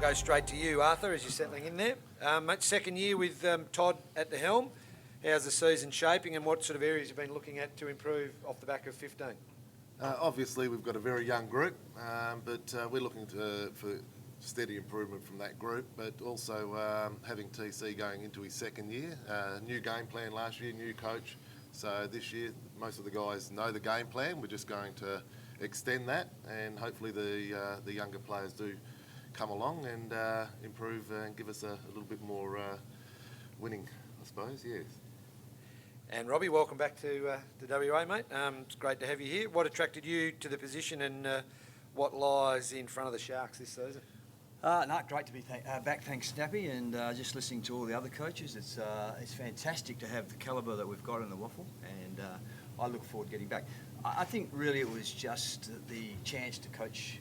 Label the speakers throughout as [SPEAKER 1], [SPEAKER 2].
[SPEAKER 1] go straight to you, Arthur, as you're settling in there. Mate, second year with Todd at the helm. How's the season shaping, and what sort of areas you've been looking at to improve off the back of 15?
[SPEAKER 2] Obviously, we've got a very young group, but we're looking for steady improvement from that group, but also having TC going into his second year. New game plan last year, new coach. So this year, most of the guys know the game plan. We're just going to extend that, and hopefully the younger players do come along and improve and give us a little bit more winning, I suppose, yes.
[SPEAKER 1] And Robbie, welcome back to WA, mate. It's great to have you here. What attracted you to the position, and what lies in front of the Sharks this season?
[SPEAKER 3] Great to be back, thanks Snappy, and just listening to all the other coaches. It's fantastic to have the calibre that we've got in the WAFL, and I look forward to getting back. I think really it was just the chance to coach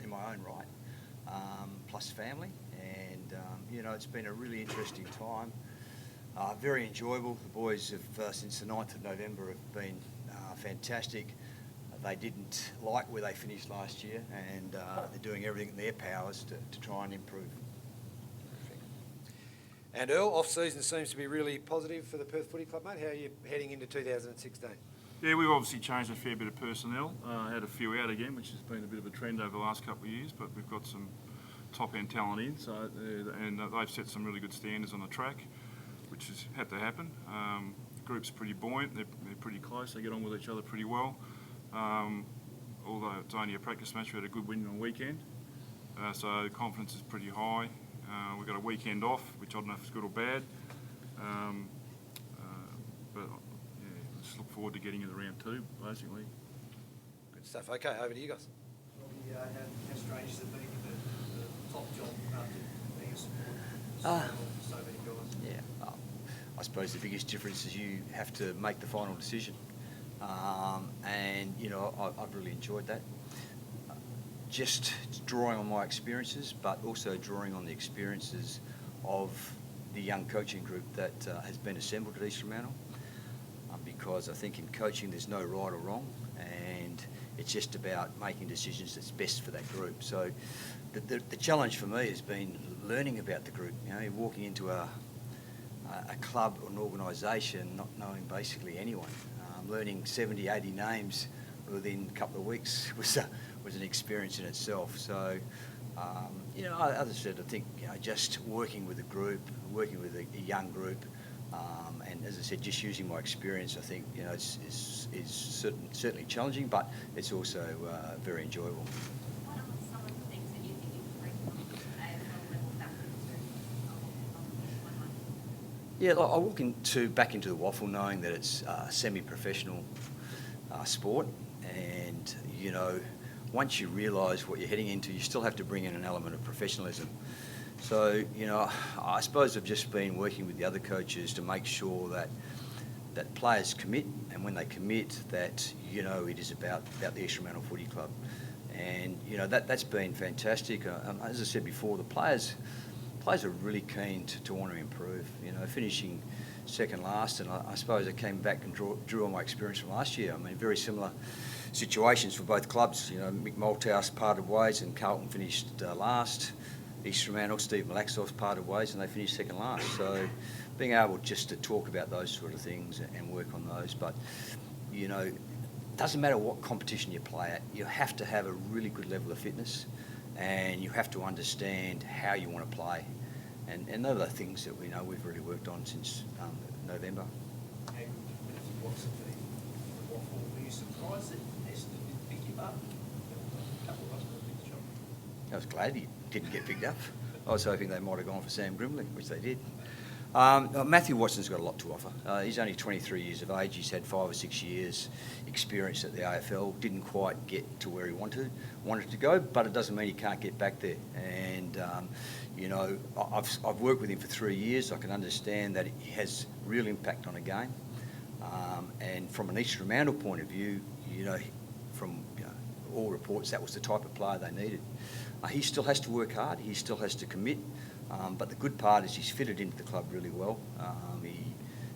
[SPEAKER 3] in my own right, plus family, and it's been a really interesting time. Very enjoyable. The boys have, since the 9th of November, have been fantastic. They didn't like where they finished last year, and they're doing everything in their powers to try and improve.
[SPEAKER 1] And Earl, off-season seems to be really positive for the Perth Footy Club, mate. How are you heading into 2016?
[SPEAKER 4] Yeah, we've obviously changed a fair bit of personnel. Had a few out again, which has been a bit of a trend over the last couple of years, but we've got some top-end talent in, so and they've set some really good standards on the track, which has had to happen. The group's pretty buoyant, they're pretty close, they get on with each other pretty well. Although it's only a practice match, we had a good win on the weekend, so confidence is pretty high. We've got a weekend off, which I don't know if it's good or bad, but yeah, just look forward to getting into round 2, basically.
[SPEAKER 1] Good stuff. Okay, over to you guys.
[SPEAKER 5] How strange has it been the top job after being a support for so many guys?
[SPEAKER 3] Yeah, I suppose the biggest difference is you have to make the final decision. And I've really enjoyed that. Just drawing on my experiences, but also drawing on the experiences of the young coaching group that has been assembled at East Fremantle. Because I think in coaching there's no right or wrong, and it's just about making decisions that's best for that group. So the challenge for me has been learning about the group. You're walking into a club or an organisation not knowing basically anyone. Learning 70, 80 names within a couple of weeks was an experience in itself. So, as I said, I think just working with a group, working with a young group, and as I said, just using my experience, I think is certainly challenging, but it's also very enjoyable.
[SPEAKER 6] What are some of the things that you think you can bring from AFL level back into
[SPEAKER 3] Yeah, I walk back into the WAFL knowing that it's a semi-professional sport, and once you realise what you're heading into, you still have to bring in an element of professionalism. So I suppose I've just been working with the other coaches to make sure that players commit, and when they commit, that it is about the East Fremantle Footy Club, and that's been fantastic. As I said before, the players are really keen to want to improve. Finishing second last, and I suppose I came back and drew on my experience from last year. I mean, very similar situations for both clubs. Mick Malthouse parted ways and Carlton finished last. East Fremantle, Steve Maskos parted ways and they finished second last. So being able just to talk about those sort of things and work on those. But, it doesn't matter what competition you play at, you have to have a really good level of fitness, and you have to understand how you want to play. And those are the things that we know we've really worked on since November.
[SPEAKER 5] How good was the WAFL? Were you surprised that Esther didn't pick you up? A couple of us were a bit shocked.
[SPEAKER 3] I was glad he didn't get picked up. I was hoping they might have gone for Sam Grimley, which they did. Matthew Watson's got a lot to offer. He's only 23 years of age. He's had 5 or 6 years experience at the AFL. Didn't quite get to where he wanted to go, but it doesn't mean he can't get back there. And I've worked with him for 3 years. I can understand that he has real impact on a game. And from an East Fremantle point of view, from all reports, that was the type of player they needed. He still has to work hard. He still has to commit. But the good part is he's fitted into the club really well.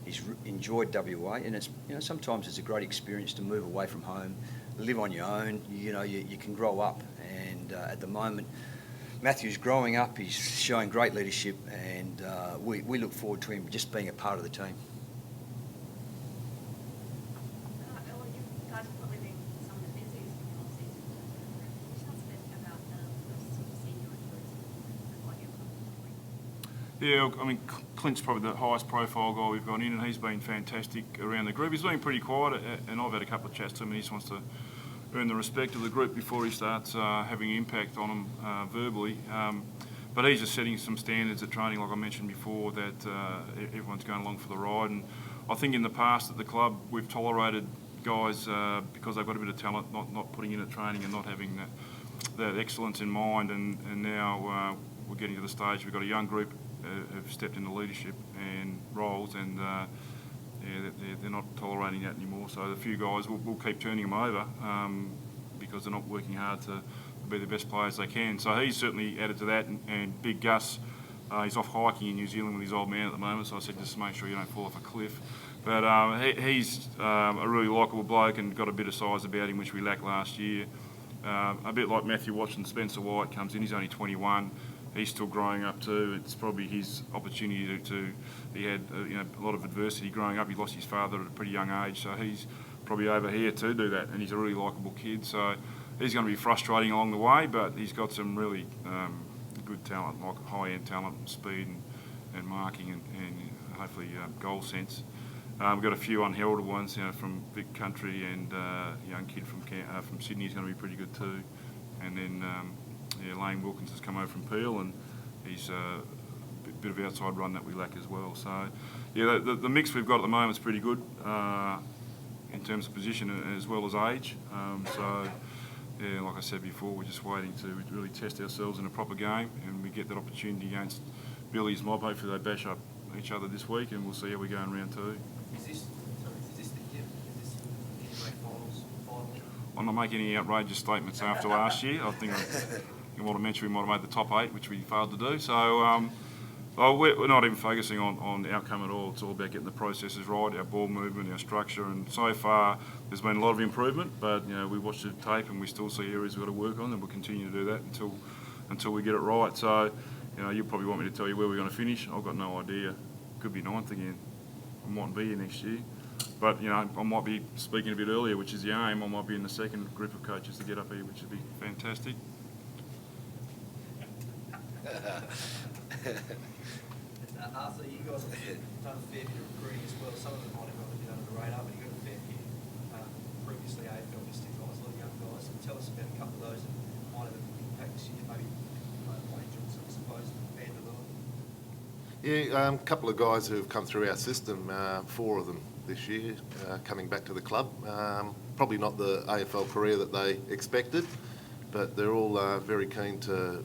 [SPEAKER 3] He's enjoyed WA, and it's sometimes it's a great experience to move away from home, live on your own. You can grow up, and at the moment Matthew's growing up, he's showing great leadership, and we look forward to him just being a part of the team.
[SPEAKER 6] Earl, you guys have probably been some of the busiest in the off-season. Can you tell us a bit about the senior recruits and what you're doing?
[SPEAKER 4] Yeah, I mean, Clint's probably the highest profile guy we've got in, and he's been fantastic around the group. He's been pretty quiet, and I've had a couple of chats to him, and he just wants to earn the respect of the group before he starts having impact on them verbally. But he's just setting some standards at training, like I mentioned before, that everyone's going along for the ride. And I think in the past at the club, we've tolerated guys because they've got a bit of talent, not putting in at training and not having that excellence in mind. And now we're getting to the stage we've got a young group who've stepped into leadership and roles, and they're not tolerating that anymore. So the few guys, we'll keep turning them over because they're not working hard to be the best players they can. So he's certainly added to that. And Big Gus, he's off hiking in New Zealand with his old man at the moment, so I said just make sure you don't fall off a cliff. But he's a really likeable bloke and got a bit of size about him, which we lacked last year. A bit like Matthew Watson, Spencer White comes in, he's only 21. He's still growing up too. It's probably his opportunity to he had a lot of adversity growing up. He lost his father at a pretty young age, so he's probably over here to do that. And he's a really likeable kid, so he's going to be frustrating along the way, but he's got some really good talent, like high-end talent, and speed and marking and hopefully goal sense. We've got a few unheralded ones, from Vic Country, and a young kid from Sydney is going to be pretty good too. And then Lane Wilkins has come over from Peel, and he's a bit of outside run that we lack as well. So, yeah, the mix we've got at the moment is pretty good in terms of position as well as age. So, yeah, like I said before, we're just waiting to really test ourselves in a proper game, and we get that opportunity against Billy's mob. Hopefully they bash up each other this week, and we'll see how we go in round 2.
[SPEAKER 5] Is this the great finals final?
[SPEAKER 4] I'm not making any outrageous statements after last year. I think you might have mentioned we might have made the top 8, which we failed to do. So we're not even focusing on the outcome at all. It's all about getting the processes right, our ball movement, our structure. And so far, there's been a lot of improvement. But we watched the tape, and we still see areas we've got to work on, and we'll continue to do that until we get it right. So you probably want me to tell you where we're going to finish. I've got no idea. Could be 9th again. I mightn't be here next year. But, I might be speaking a bit earlier, which is the aim. I might be in the second group of coaches to get up here, which would be fantastic.
[SPEAKER 5] Arthur, you guys have done a fair bit of recruiting as well. Some of them might have gone a bit under the radar, but you've got a fair few previously AFL listed guys, a lot of young guys. Tell us about a couple of those that might have an impact this year, maybe Wayne Johnson, I suppose, Vanderbilt.
[SPEAKER 2] Yeah, a couple of guys who have come through our system, 4 of them this year, coming back to the club. Probably not the AFL career that they expected, but they're all very keen to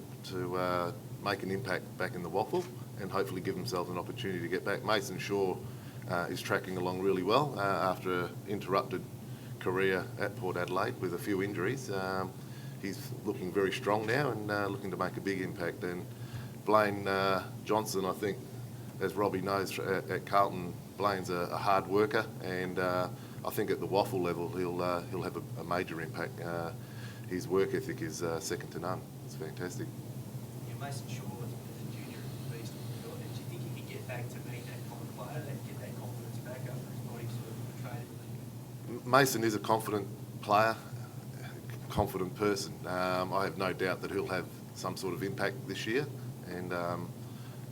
[SPEAKER 2] make an impact back in the WAFL and hopefully give themselves an opportunity to get back. Mason Shaw is tracking along really well after an interrupted career at Port Adelaide with a few injuries. He's looking very strong now and looking to make a big impact. And Blaine Johnson, I think, as Robbie knows at Carlton, Blaine's a hard worker, and I think at the WAFL level he'll have a major impact. His work ethic is second to none. It's fantastic.
[SPEAKER 5] Mason Shaw as a junior beast. Do you think he could get back to being that kind of player, get that confidence back after his body sort of betrayed him?
[SPEAKER 2] Mason is a confident player, confident person. I have no doubt that he'll have some sort of impact this year, and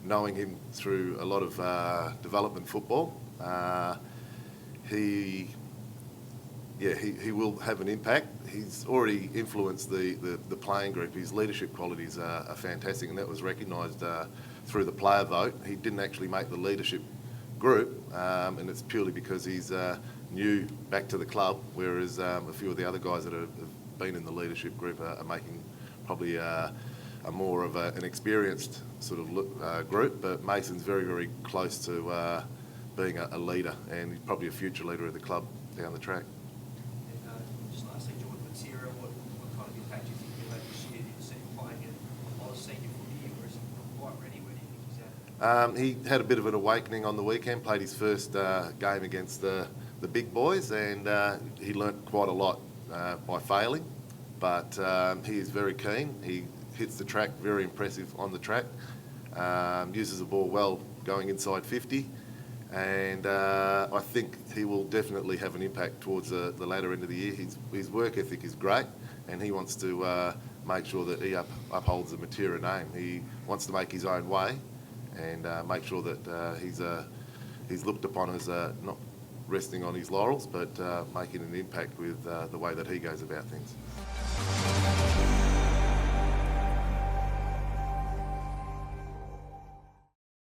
[SPEAKER 2] knowing him through a lot of development football, he will have an impact. He's already influenced the playing group. His leadership qualities are fantastic, and that was recognised through the player vote. He didn't actually make the leadership group, and it's purely because he's new back to the club, whereas a few of the other guys that have been in the leadership group are making probably a more of an experienced sort of group. But Mason's very, very close to being a leader, and he's probably a future leader of the club down the track.
[SPEAKER 5] Just lastly, Jordan Matsira, what kind of impact do you think he'll have this year? Do you see him playing a lot of senior footy, or is he not quite ready? Where do you think he's at?
[SPEAKER 2] He had a bit of an awakening on the weekend, played his first game against the big boys, and he learnt quite a lot by failing, but he is very keen. hits the track, very impressive on the track. Uses the ball well going inside 50. And I think he will definitely have an impact towards the latter end of the year. His work ethic is great, and he wants to make sure that he upholds the Matura name. He wants to make his own way and make sure that he's looked upon as not resting on his laurels, but making an impact with the way that he goes about things.